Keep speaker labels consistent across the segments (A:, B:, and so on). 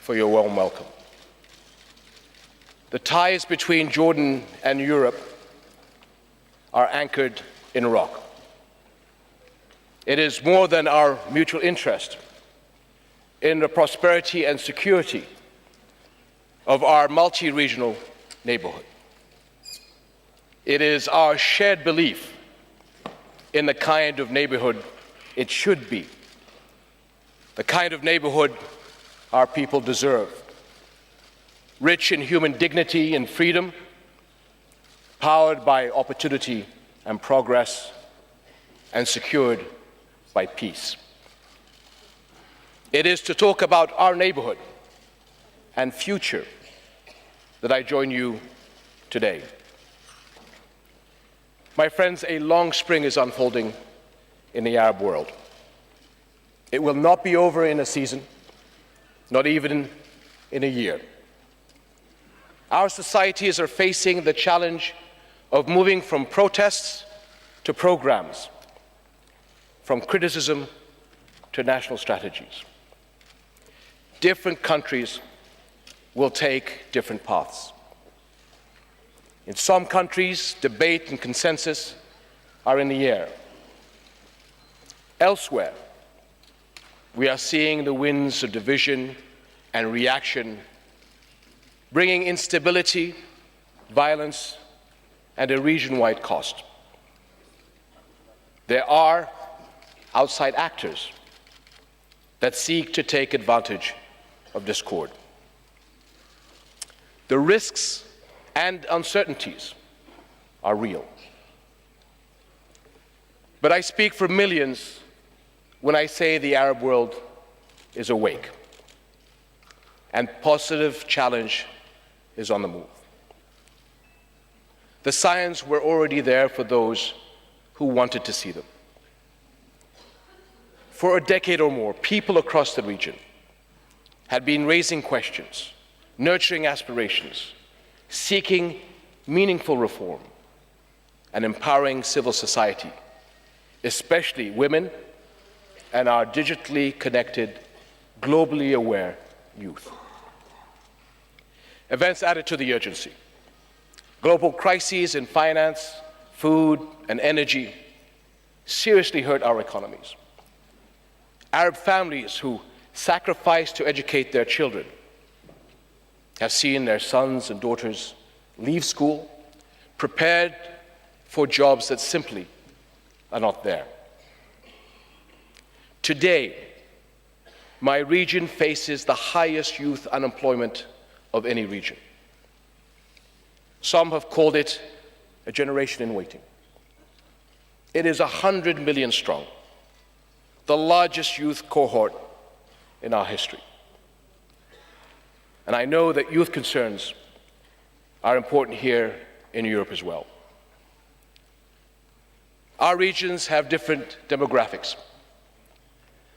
A: for your warm welcome. The ties between Jordan and Europe are anchored in rock. It is more than our mutual interest in the prosperity and security of our multi-regional neighborhood. It is our shared belief in the kind of neighborhood it should be, the kind of neighborhood our people deserve, rich in human dignity and freedom, powered by opportunity and progress, and secured by peace. It is to talk about our neighborhood and future that I join you today. My friends, a long spring is unfolding in the Arab world. It will not be over in a season, not even in a year. Our societies are facing the challenge of moving from protests to programs, from criticism to national strategies. Different countries will take different paths. In some countries, debate and consensus are in the air. Elsewhere, we are seeing the winds of division and reaction, bringing instability, violence, and a region-wide cost. There are outside actors that seek to take advantage of discord. The risks and uncertainties are real. But I speak for millions when I say the Arab world is awake, and positive challenge is on the move. The signs were already there for those who wanted to see them. For a decade or more, people across the region had been raising questions, nurturing aspirations, seeking meaningful reform, and empowering civil society, especially women and our digitally connected, globally aware youth. Events added to the urgency. Global crises in finance, food, and energy seriously hurt our economies. Arab families who sacrifice to educate their children have seen their sons and daughters leave school, prepared for jobs that simply are not there. Today, my region faces the highest youth unemployment of any region. Some have called it a generation in waiting. It is 100 million strong, the largest youth cohort in our history. And I know that youth concerns are important here in Europe as well. Our regions have different demographics,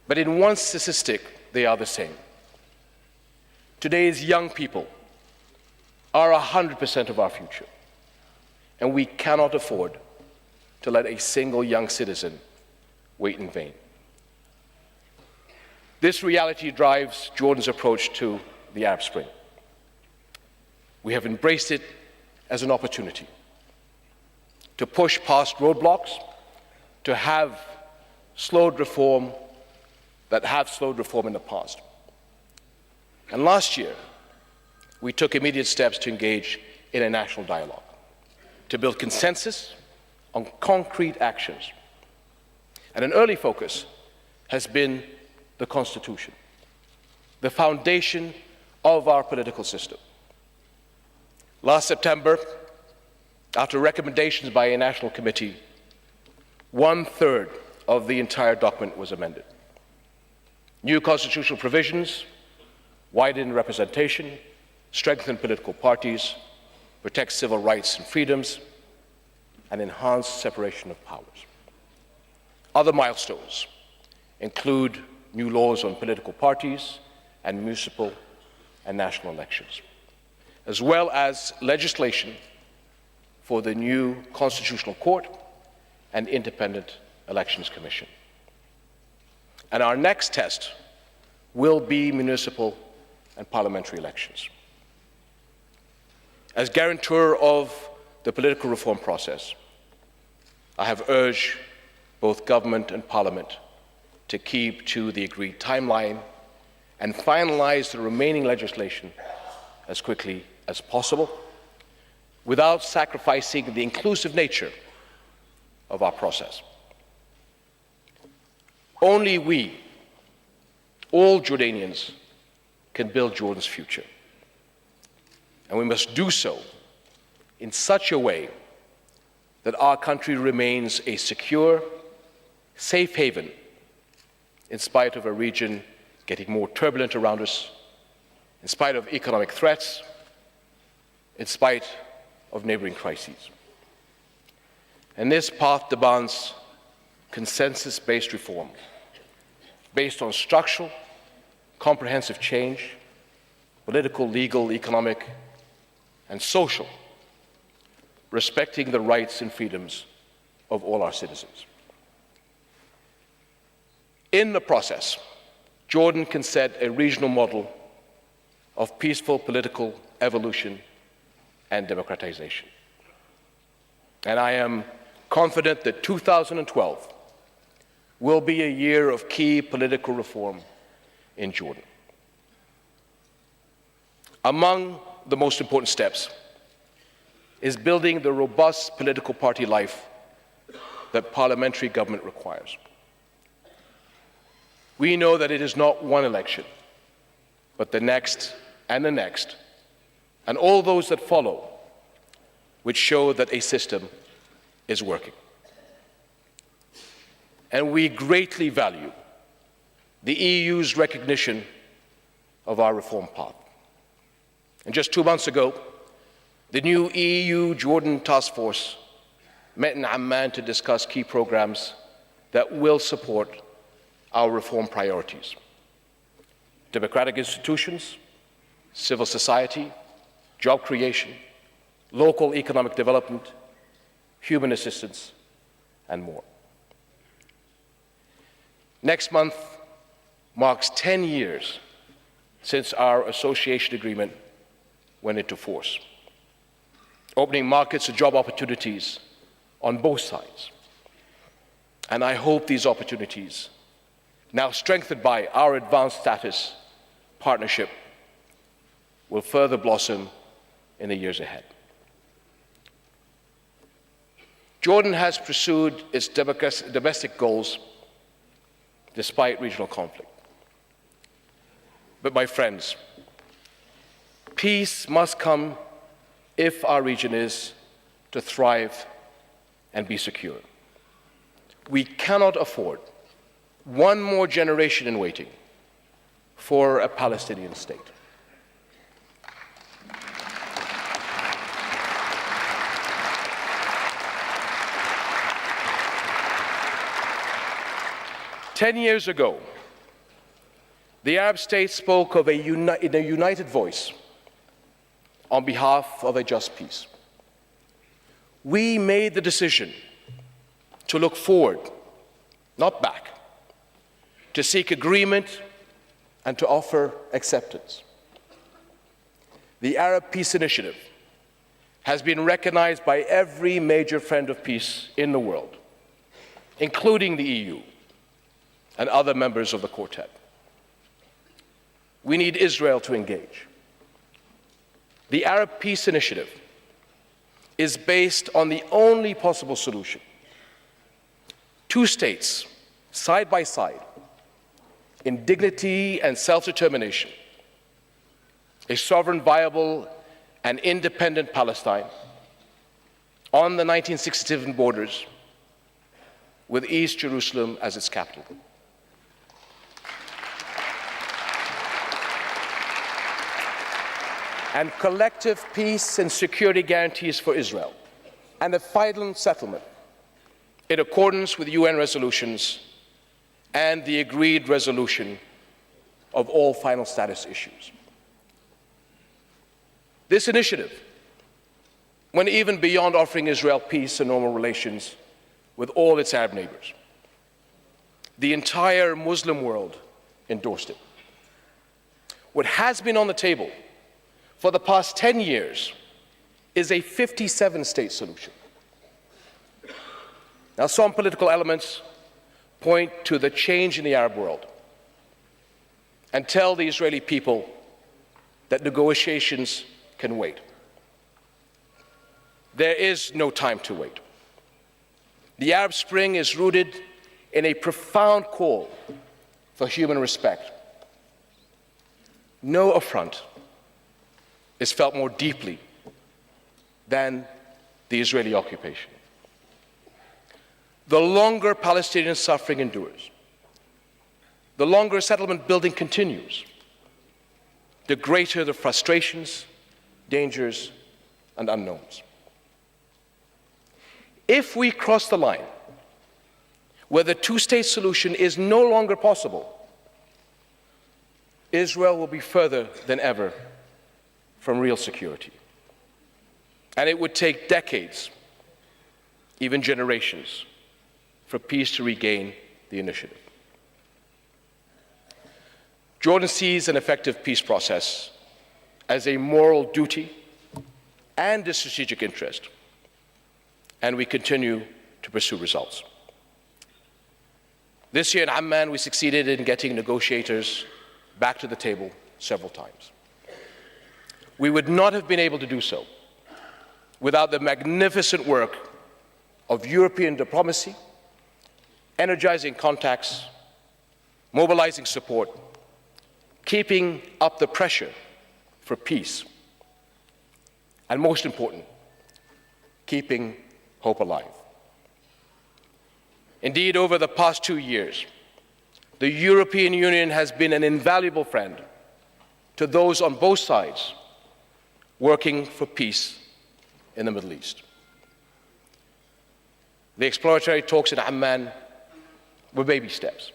A: but in one statistic, they are the same. Today's young people are 100% of our future, and we cannot afford to let a single young citizen wait in vain. This reality drives Jordan's approach to the Arab Spring. We have embraced it as an opportunity to push past roadblocks, to have slowed reform that have slowed reform in the past. And last year, we took immediate steps to engage in a national dialogue, to build consensus on concrete actions. And an early focus has been the Constitution, the foundation of our political system. Last September, after recommendations by a national committee, 1/3 of the entire document was amended. New constitutional provisions, widened representation, strengthened political parties, protect civil rights and freedoms, and enhance separation of powers. Other milestones include new laws on political parties and municipal and national elections, as well as legislation for the new Constitutional Court and Independent Elections Commission. And our next test will be municipal and parliamentary elections. As guarantor of the political reform process, I have urged both government and parliament to keep to the agreed timeline and finalize the remaining legislation as quickly as possible, without sacrificing the inclusive nature of our process. Only we, all Jordanians, can build Jordan's future. And we must do so in such a way that our country remains a secure, safe haven in spite of a region getting more turbulent around us, in spite of economic threats, in spite of neighboring crises. And this path demands consensus-based reform, based on structural, comprehensive change, political, legal, economic, and social, respecting the rights and freedoms of all our citizens. In the process, Jordan can set a regional model of peaceful political evolution and democratization. And I am confident that 2012 will be a year of key political reform in Jordan. Among the most important steps is building the robust political party life that parliamentary government requires. We know that it is not one election, but the next and the next, and all those that follow, which show that a system is working. And we greatly value the EU's recognition of our reform path. And just 2 months ago, the new EU-Jordan Task Force met in Amman to discuss key programs that will support our reform priorities: democratic institutions, civil society, job creation, local economic development, human assistance, and more. Next month marks 10 years since our association agreement went into force, opening markets and job opportunities on both sides. And I hope these opportunities, now strengthened by our advanced status partnership, will further blossom in the years ahead. Jordan has pursued its domestic goals despite regional conflict. But my friends, peace must come if our region is to thrive and be secure. We cannot afford one more generation in waiting for a Palestinian state. Ten years ago, the Arab states spoke of in a united voice on behalf of a just peace. We made the decision to look forward, not back, to seek agreement and to offer acceptance. The Arab Peace Initiative has been recognized by every major friend of peace in the world, including the EU and other members of the Quartet. We need Israel to engage. The Arab Peace Initiative is based on the only possible solution: two states, side by side, in dignity and self-determination, a sovereign, viable, and independent Palestine on the 1967 borders, with East Jerusalem as its capital. And collective peace and security guarantees for Israel, and a final settlement in accordance with UN resolutions and the agreed resolution of all final status issues. This initiative went even beyond offering Israel peace and normal relations with all its Arab neighbors. The entire Muslim world endorsed it. What has been on the table for the past 10 years is a 57-state solution. Now, some political elements point to the change in the Arab world and tell the Israeli people that negotiations can wait. There is no time to wait. The Arab Spring is rooted in a profound call for human respect. No affront is felt more deeply than the Israeli occupation. The longer Palestinian suffering endures, the longer settlement building continues, the greater the frustrations, dangers, and unknowns. If we cross the line where the two-state solution is no longer possible, Israel will be further than ever from real security. And it would take decades, even generations, for peace to regain the initiative. Jordan sees an effective peace process as a moral duty and a strategic interest, and we continue to pursue results. This year in Amman, we succeeded in getting negotiators back to the table several times. We would not have been able to do so without the magnificent work of European diplomacy, energizing contacts, mobilizing support, keeping up the pressure for peace, and most important, keeping hope alive. Indeed, over the past 2 years, the European Union has been an invaluable friend to those on both sides working for peace in the Middle East. The exploratory talks in Amman were baby steps,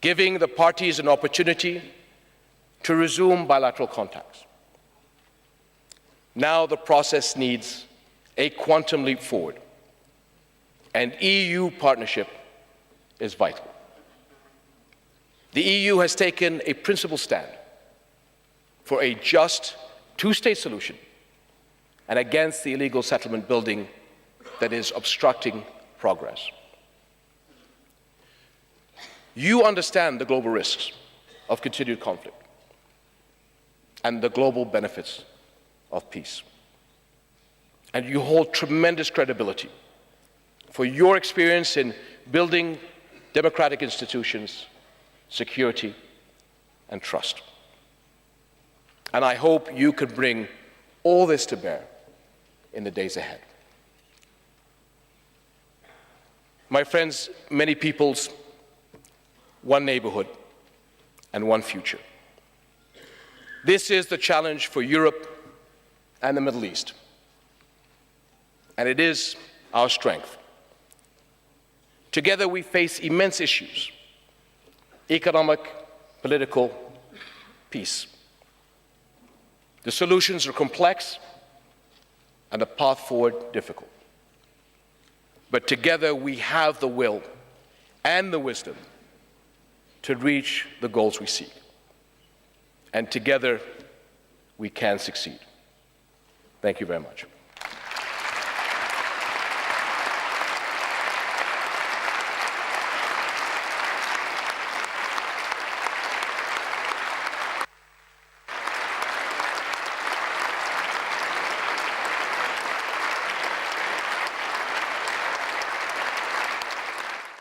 A: giving the parties an opportunity to resume bilateral contacts. Now the process needs a quantum leap forward, and EU partnership is vital. The EU has taken a principled stand for a just two-state solution and against the illegal settlement building that is obstructing progress. You understand the global risks of continued conflict and the global benefits of peace. And you hold tremendous credibility for your experience in building democratic institutions, security, and trust. And I hope you can bring all this to bear in the days ahead. My friends, many peoples, one neighborhood, and one future. This is the challenge for Europe and the Middle East. And it is our strength. Together we face immense issues: economic, political, peace. The solutions are complex and the path forward difficult. But together we have the will and the wisdom to reach the goals we seek. And together we can succeed. Thank you very much.